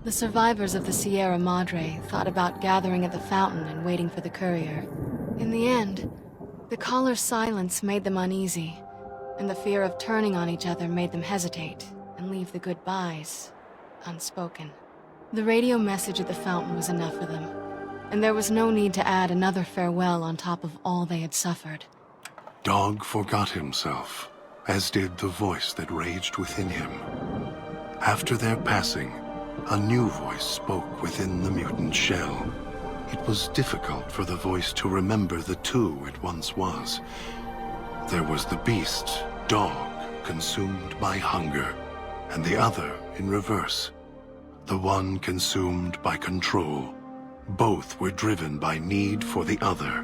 The survivors of the Sierra Madre thought about gathering at the fountain and waiting for the courier. In the end, the caller's silence made them uneasy, and the fear of turning on each other made them hesitate and leave the goodbyes unspoken. The radio message at the fountain was enough for them, and there was no need to add another farewell on top of all they had suffered. Dog forgot himself, as did the voice that raged within him. After their passing, a new voice spoke within the mutant shell. It was difficult for the voice to remember the two it once was. There was the beast, Dog, consumed by hunger, and the other in reverse. The one consumed by control. Both were driven by need for the other.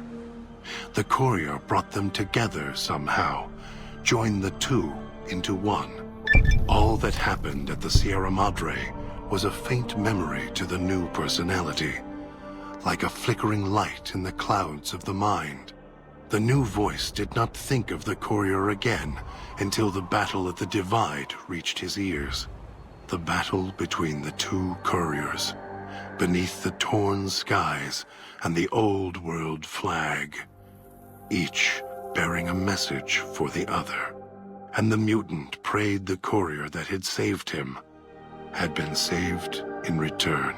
The courier brought them together somehow, joined the two into one. All that happened at the Sierra Madre was a faint memory to the new personality, like a flickering light in the clouds of the mind. The new voice did not think of the courier again until the battle at the Divide reached his ears. The battle between the two couriers, beneath the torn skies and the old world flag, each bearing a message for the other. And the mutant prayed the courier that had saved him had been saved in return.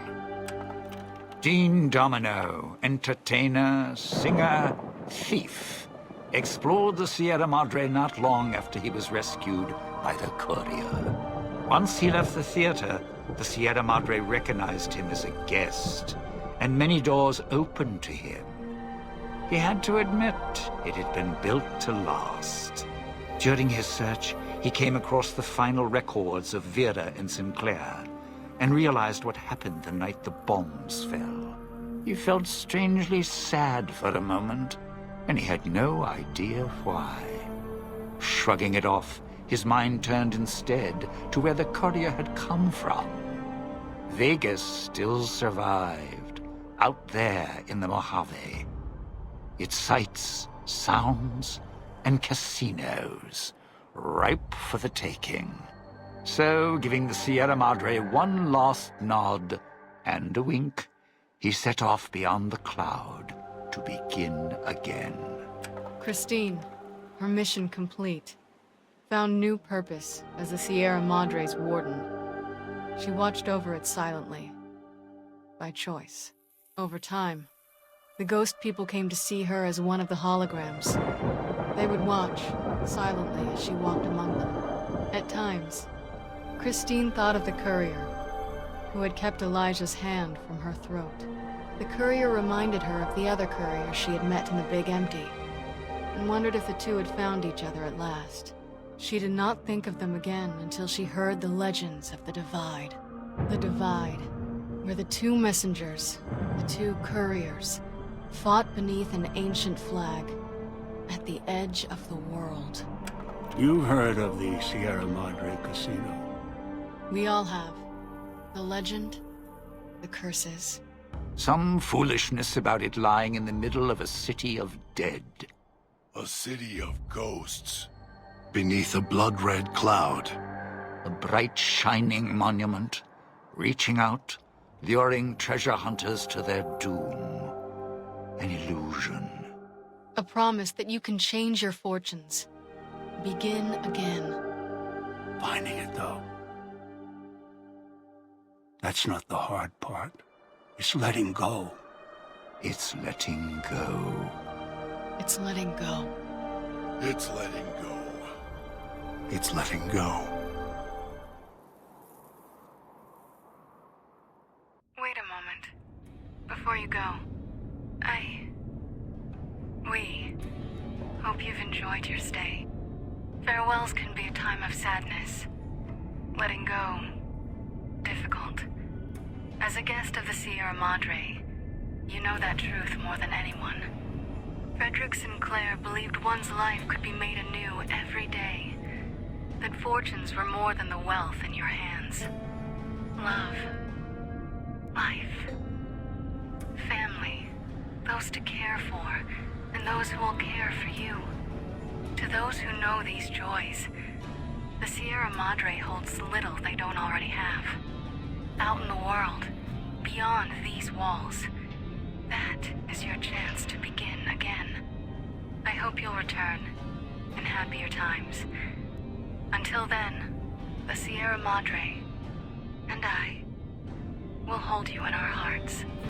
Dean Domino, entertainer, singer, thief, explored the Sierra Madre not long after he was rescued by the courier. Once he left the theater, the Sierra Madre recognized him as a guest, and many doors opened to him. He had to admit it had been built to last. During his search, he came across the final records of Vera and Sinclair, and realized what happened the night the bombs fell. He felt strangely sad for a moment, and he had no idea why. Shrugging it off, his mind turned instead to where the courier had come from. Vegas still survived, out there in the Mojave. Its sights, sounds, and casinos, ripe for the taking. So, giving the Sierra Madre one last nod and a wink, he set off beyond the cloud to begin again. Christine, her mission complete, found new purpose as the Sierra Madre's warden. She watched over it silently, by choice. Over time, the ghost people came to see her as one of the holograms. They would watch, silently, as she walked among them. At times, Christine thought of the courier, who had kept Elijah's hand from her throat. The courier reminded her of the other courier she had met in the Big Empty, and wondered if the two had found each other at last. She did not think of them again until she heard the legends of the Divide. The Divide, where the two messengers, the two couriers, fought beneath an ancient flag, at the edge of the world. You've heard of the Sierra Madre Casino. We all have. The legend, the curses. Some foolishness about it lying in the middle of a city of dead. A city of ghosts. Beneath a blood-red cloud. A bright, shining monument, reaching out, luring treasure hunters to their doom. An illusion. A promise that you can change your fortunes. Begin again. Finding it, though. That's not the hard part. It's letting go. It's letting go. It's letting go. It's letting go. It's letting go. Wait a moment. Before you go, we hope you've enjoyed your stay. Farewells can be a time of sadness. Letting go, difficult. As a guest of the Sierra Madre, you know that truth more than anyone. Frederick Sinclair believed one's life could be made anew every day. That fortunes were more than the wealth in your hands. Love, life, family, those to care for, and those who will care for you. To those who know these joys, the Sierra Madre holds little they don't already have. Out in the world, beyond these walls. That is your chance to begin again. I hope you'll return in happier times. Until then, the Sierra Madre and I will hold you in our hearts.